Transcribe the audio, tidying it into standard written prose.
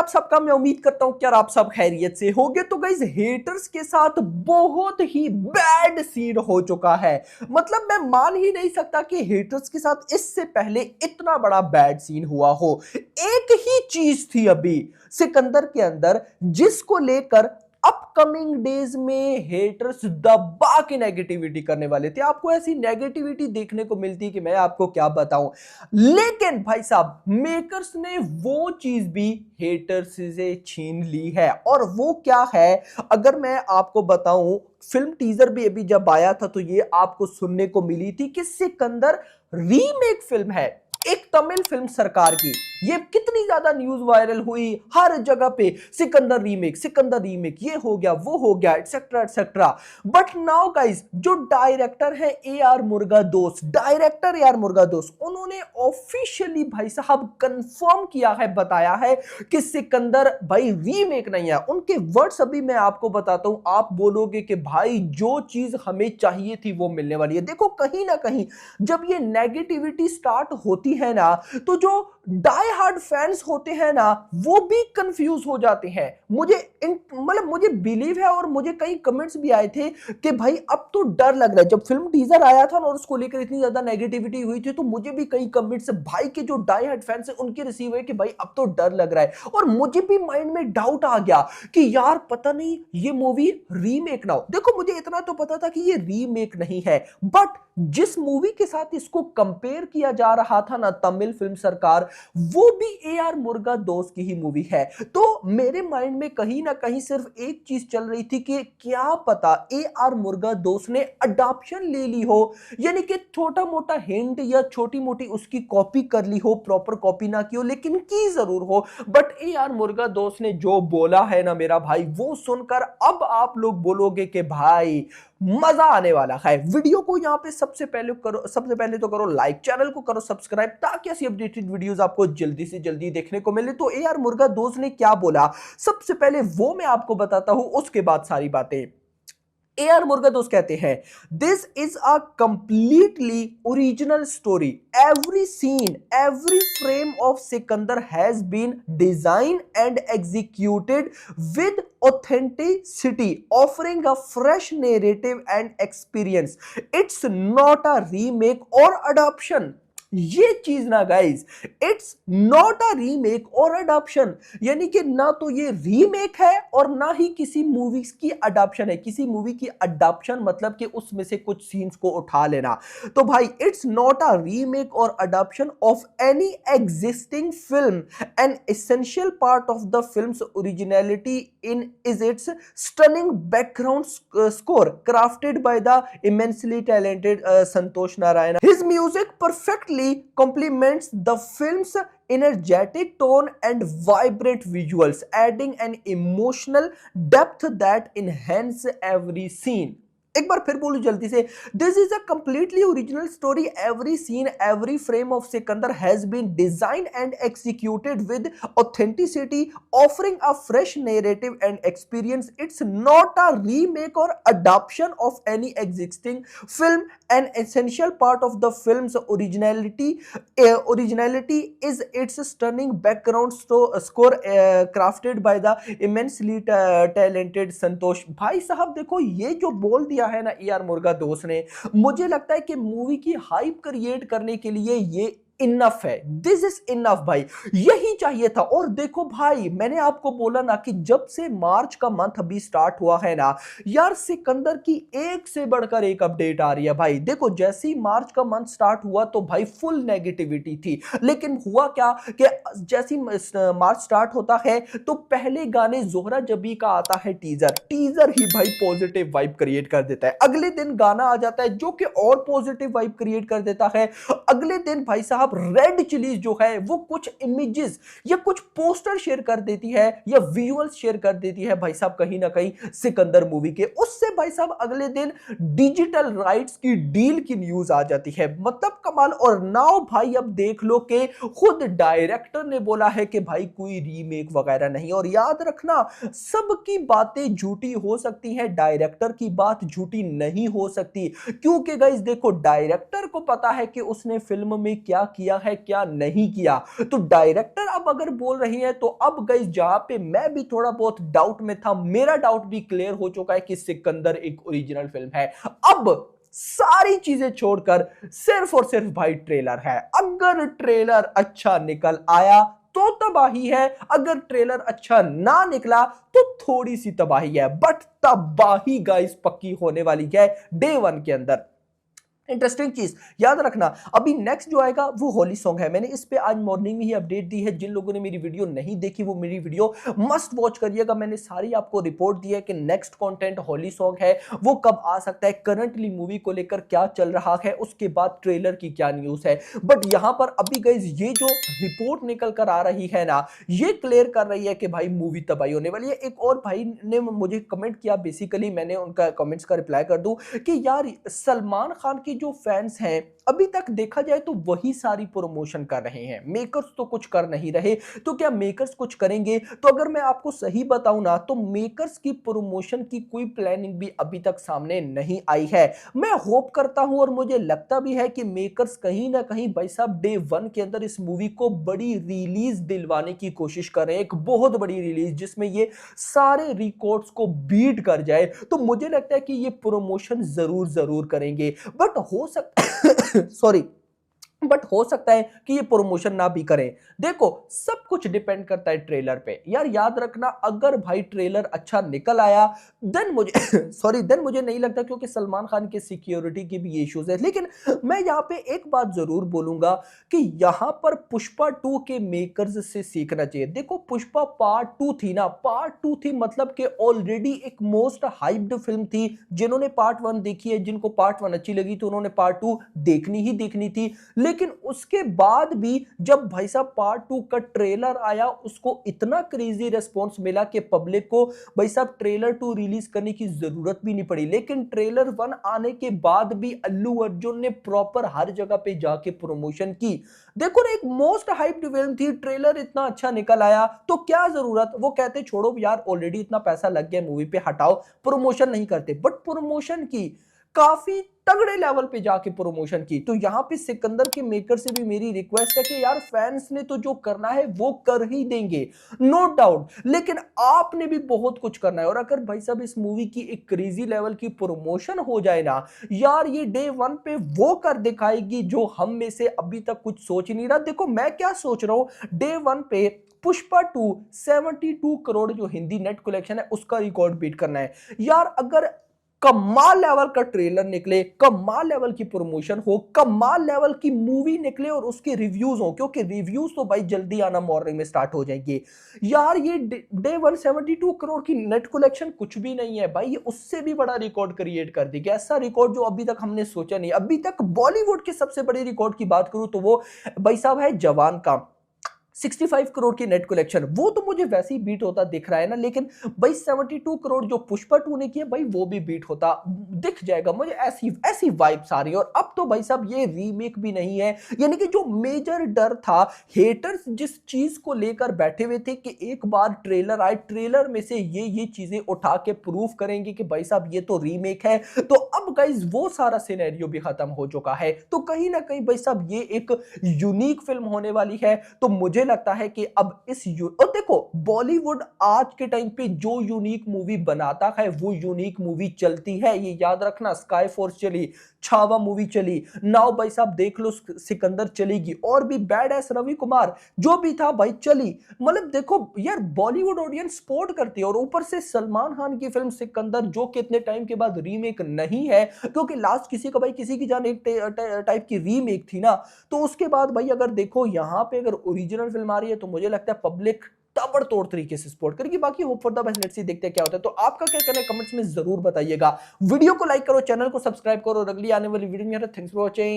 आप सबका मैं उम्मीद करता हूं कि यार आप सब खैरियत से होंगे। तो गाइस हेटर्स के साथ बहुत ही बैड सीन हो चुका है। मतलब मैं मान ही नहीं सकता कि हेटर्स के साथ इससे पहले इतना बड़ा बैड सीन हुआ हो। एक ही चीज थी अभी सिकंदर के अंदर जिसको लेकर अपकमिंग डेज में हेटर्स दबा के नेगेटिविटी करने वाले थे। आपको ऐसी नेगेटिविटी देखने को मिलती कि मैं आपको क्या बताऊं। लेकिन भाई साहब मेकर्स ने वो चीज भी हेटर्स से छीन ली है। और वो क्या है अगर मैं आपको बताऊं, फिल्म टीजर भी अभी जब आया था तो ये आपको सुनने को मिली थी कि सिकंदर रीमेक फिल्म है एक तमिल फिल्म सरकार की। ये कितनी ज्यादा न्यूज वायरल हुई हर जगह पे, सिकंदर रीमेक ये हो गया वो हो गया etcetera etcetera. But now guys जो डायरेक्टर है ए आर मुरुगदोस, उन्होंने ऑफिशियली भाई साहब कंफर्म किया है, बताया है कि सिकंदर भाई रीमेक नहीं है। उनके वर्ड्स अभी मैं आपको बताता हूं, आप बोलोगे कि भाई जो चीज हमें चाहिए थी वो मिलने वाली है। देखो कहीं ना कहीं जब ये नेगेटिविटी स्टार्ट होती है ना तो जो डाई हार्ड फैंस होते हैं ना वो भी कंफ्यूज हो जाते हैं। मुझे बिलीव है और मुझे कई कमेंट्स भी आए थे कि भाई अब तो डर लग रहा है। जब फिल्म टीजर आया था ना और उसको लेकर इतनी ज्यादा नेगेटिविटी हुई थी तो मुझे भी कई कमेंट्स भाई के जो डाई हार्ड फैंस है उनके रिसीव हुए कि भाई अब तो डर लग रहा है। और मुझे भी माइंड में डाउट आ गया कि यार पता नहीं ये मूवी रीमेक ना हो। देखो मुझे इतना तो पता था कि ये रीमेक नहीं है, बट जिस मूवी के साथ इसको कंपेयर किया जा रहा था ना तमिल फिल्म सरकार, वो भी ए आर मुरुगदोस की ही मूवी है। तो मेरे माइंड में कहीं ना कहीं सिर्फ एक चीज चल रही थी कि क्या पता ए आर मुरुगदोस ने अडॉप्शन ले ली हो, यानी कि छोटा मोटा हिंट या छोटी मोटी उसकी कॉपी कर ली हो, प्रॉपर कॉपी ना की हो लेकिन की जरूर हो। बट ए आर मुरुगदोस ने जो बोला है ना मेरा भाई, वो सुनकर अब आप लोग बोलोगे कि भाई मजा आने वाला है। वीडियो को यहां पे सबसे पहले तो करो लाइक, चैनल को करो सब्सक्राइब ताकि ऐसी अपडेटेड वीडियोस आपको जल्दी से जल्दी देखने को मिले। तो ए आर मुरुगदोस ने क्या बोला सबसे पहले वो मैं आपको बताता हूं, उसके बाद सारी बातें। ए आर मुरुगदोस कहते हैं this is a completely original story, every scene every frame of Sikandar has been design and executed with authenticity, offering a fresh narrative and experience. It's not a remake or adoption. ये चीज ना guys, it's not a remake or adoption, यानी कि ना तो ये remake है और ना ही किसी मूवी की अडॉप्शन है। किसी मूवी की अडॉप्शन मतलब कि उसमें से कुछ सीन्स को उठा लेना। तो भाई it's not a remake or adoption of any existing film, an essential part of the films originality in is its stunning background score crafted by the immensely talented Santosh Narayana. His music perfectly complements the film's energetic tone and vibrant visuals, adding an emotional depth that enhance every scene. एक बार फिर बोलूं जल्दी से, this is a completely original story, every scene every frame of Sikandar has been designed and executed with authenticity, offering a fresh narrative and experience. It's not a remake or adoption of any existing film, an essential part of the films originality is its stunning background score crafted by the immensely talented संतोष। भाई साहब देखो ये जो बोल दिया है ना A R मुरुगदोस ने, मुझे लगता है कि मूवी की हाइप क्रिएट करने के लिए ये इनफ है। दिस इज इनफ भाई, यही चाहिए था। और देखो भाई मैंने आपको बोला ना कि जब से मार्च का मंथ अभी स्टार्ट हुआ है ना यार, सिकंदर की एक से बढ़कर एक अपडेट आ रही है भाई। देखो जैसे ही मार्च का मंथ स्टार्ट हुआ तो भाई फुल नेगेटिविटी थी, लेकिन हुआ क्या कि जैसे मार्च स्टार्ट होता है तो पहले गाने जोहरा जबी का आता है टीजर ही भाई पॉजिटिव वाइब क्रिएट कर देता है। अगले दिन गाना आ जाता है जो कि और पॉजिटिव वाइब क्रिएट कर देता है। अगले दिन भाई साहब रेड चिलीज जो है वो कुछ इमेजेस या कुछ पोस्टर शेयर कर देती है या विजुअल्स शेयर कर देती है भाई साहब कहीं ना कहीं सिकंदर मूवी के। उससे भाई साहब अगले दिन डिजिटल राइट्स की डील की न्यूज आ जाती है। मतलब कमाल। और नाउ भाई अब देख लो कि खुद डायरेक्टर ने बोला है कि भाई कोई रीमेक वगैरह नहीं। और याद रखना सबकी बातें झूठी हो सकती हैं, डायरेक्टर की बात झूठी नहीं हो सकती, क्योंकि गाइस देखो डायरेक्टर को पता है कि उसने फिल्म में क्या किया है क्या नहीं किया। तो डायरेक्टर अब अगर बोल रही है तो अब गाइस जहां पे मैं भी थोड़ा बहुत डाउट में था, मेरा डाउट भी क्लियर हो चुका है कि सिकंदर एक ओरिजिनल फिल्म है। अब सारी चीजें छोड़कर सिर्फ और सिर्फ भाई ट्रेलर है। अगर ट्रेलर अच्छा निकल आया तो तबाही है, अगर ट्रेलर अच्छा ना निकला तो थोड़ी सी तबाही है, बट तबाही गाइस पक्की होने वाली है डे 1 के अंदर। इंटरेस्टिंग चीज याद रखना, अभी नेक्स्ट जो आएगा वो होली सॉन्ग है। मैंने इस पे आज मॉर्निंग में ही अपडेट दी है। जिन लोगों ने मेरी वीडियो नहीं देखी वो मेरी वीडियो मस्ट वॉच करिएगा। मैंने सारी आपको रिपोर्ट दी है कि नेक्स्ट कंटेंट होली सॉन्ग है, वो कब आ सकता है, करंटली मूवी को लेकर क्या चल रहा है, उसके बाद ट्रेलर की क्या न्यूज है। बट यहां पर अभी गाइस ये जो रिपोर्ट निकल कर आ रही है ना, ये क्लियर कर रही है कि भाई मूवी तबाही होने वाली है। एक और भाई ने मुझे कमेंट किया, बेसिकली मैंने उनका कमेंट्स का रिप्लाई कर दूं कि यार सलमान खान की जो फैंस हैं अभी तक देखा जाए तो वही सारी प्रमोशन कर रहे हैं, मेकर्स तो कुछ कर नहीं रहे। तो क्या मेकर्स कुछ करेंगे? तो अगर मैं आपको सही बताऊं ना तो मेकर्स की प्रमोशन की कोई प्लानिंग भी अभी तक सामने नहीं आई है। मैं होप करता हूं और मुझे लगता भी है कि मेकर्स कहीं ना कहीं भाई साहब डे 1 के अंदर इस मूवी को बड़ी रिलीज दिलवाने की कोशिश कर रहे हैं, एक बहुत बड़ी रिलीज जिसमें ये सारे रिकॉर्ड्स को बीट कर जाए। तो मुझे लगता है कि ये प्रमोशन जरूर जरूर करेंगे, बट हो सकता सॉरी बट हो सकता है कि ये प्रमोशन ना भी करें। देखो सब कुछ डिपेंड करता है ट्रेलर पे। यार याद रखना, अगर भाई ट्रेलर अच्छा निकल आया देन मुझे देन मुझे नहीं लगता, क्योंकि सलमान खान के सिक्योरिटी की भी इश्यूज है। लेकिन मैं यहाँ पे एक बात जरूर बोलूंगा कि यहाँ पर पुष्पा 2 के मेकर्स से सीखना चाहिए। देखो पुष्पा पार्ट 2 थी ना, पार्ट 2 थी मतलब कि ऑलरेडी एक मोस्ट हाइप्ड फिल्म थी। जिन्होंने पार्ट 1 देखी है, जिनको पार्ट 1 अच्छी लगी तो उन्होंने पार्ट 2 देखनी ही देखनी थी। लेकिन उसके बाद भी जब भाई साहब पार्ट 2 का ट्रेलर आया, उसको इतना क्रेजी रिस्पांस मिला कि पब्लिक को भाई साहब ट्रेलर 2 रिलीज करने की जरूरत भी नहीं पड़ी। लेकिन ट्रेलर 1 आने के बाद भी अल्लू अर्जुन ने प्रॉपर हर जगह पे जाके प्रमोशन की। देखो ना, एक मोस्ट हाइप्ड फिल्म थी, ट्रेलर इतना अच्छा निकल आया तो क्या जरूरत, वो कहते छोड़ो यार ऑलरेडी इतना पैसा लग गया मूवी पे, हटाओ, प्रमोशन नहीं करते। बट प्रमोशन की, काफी तगड़े लेवल पे जाके प्रमोशन की। तो यहां पे सिकंदर के मेकर से भी मेरी रिक्वेस्ट है कि यार फैंस ने तो जो करना है वो कर ही देंगे, नो डाउट, लेकिन आपने भी बहुत कुछ करना है। और अगर भाई साहब इस मूवी की एक क्रेजी लेवल की प्रमोशन हो जाए ना यार, ये डे 1 पे वो कर दिखाएगी जो हम में से अभी तक कुछ सोच ही नहीं रहा। देखो मैं क्या सोच रहा हूं, डे 1 पे पुष्पा 2 72 करोड़ जो हिंदी नेट कलेक्शन है उसका रिकॉर्ड बीट करना है। यार अगर कमाल लेवल का ट्रेलर निकले, कमाल लेवल की प्रमोशन हो, कमाल लेवल की मूवी निकले और उसके रिव्यूज हो, क्योंकि रिव्यूज तो भाई जल्दी आना मॉर्निंग में स्टार्ट हो जाएंगे। यार ये डे 172 करोड़ की नेट कलेक्शन कुछ भी नहीं है भाई, ये उससे भी बड़ा रिकॉर्ड क्रिएट कर देगी। ऐसा रिकॉर्ड जो अभी तक हमने सोचा नहीं। अभी तक बॉलीवुड के सबसे बड़े रिकॉर्ड की बात करूं तो वो भाई साहब है जवान का 65 करोड़ की नेट कलेक्शन, वो तो मुझे वैसे ही बीट होता दिख रहा है ना। लेकिन भाई 72 करोड़ जो पुष्पा 2 ने किया भाई वो भी बीट होता दिख जाएगा मुझे, ऐसी ऐसी वाइब्स आ रही है। और अब तो भाई साहब ये रीमेक भी नहीं है, यानी कि जो मेजर डर था, हेटर्स जिस चीज को लेकर बैठे हुए थे कि एक बार ट्रेलर आए, ट्रेलर में से ये चीजें उठा के प्रूफ करेंगे कि भाई साहब ये तो रीमेक है, तो अब गाइस वो सारा सिनेरियो भी खत्म हो चुका है। तो कहीं ना कहीं भाई साहब ये एक यूनिक फिल्म होने वाली है। तो मुझे लगता है कि अब और देखो बॉलीवुड आज के टाइम पे जो यूनिक मूवी बनाता है वो यूनिक मूवी चलती है, ये याद रखना। स्काई फोर्स चली, छावा मूवी चली, नाउ भाई साहब देख लो सिकंदर चलेगी, और भी बैड एस रवि कुमार जो भी था भाई चली। मतलब देखो यार बॉलीवुड ऑडियंस सपोर्ट करती है। और ऊपर से सलमान खान की फिल्म सिकंदर जो कि इतने टाइम के बाद रीमेक नहीं है, क्योंकि लास्ट किसी का भाई किसी की जान एक टाइप की रीमेक थी ना, तो उसके बाद भाई अगर देखो यहां पे अगर ओरिजिनल फिल्म आ रही है तो मुझे लगता है पब्लिक ताबड़तोड़ तरीके से सपोर्ट करेगी। बाकी hope for the best, let's see देखते हैं क्या होता है। तो आपका क्या कहना है कमेंट्स में जरूर बताइएगा। वीडियो को लाइक करो, चैनल को सब्सक्राइब करो और अगली आने वाली वीडियो में थैंक्स फॉर वॉचिंग।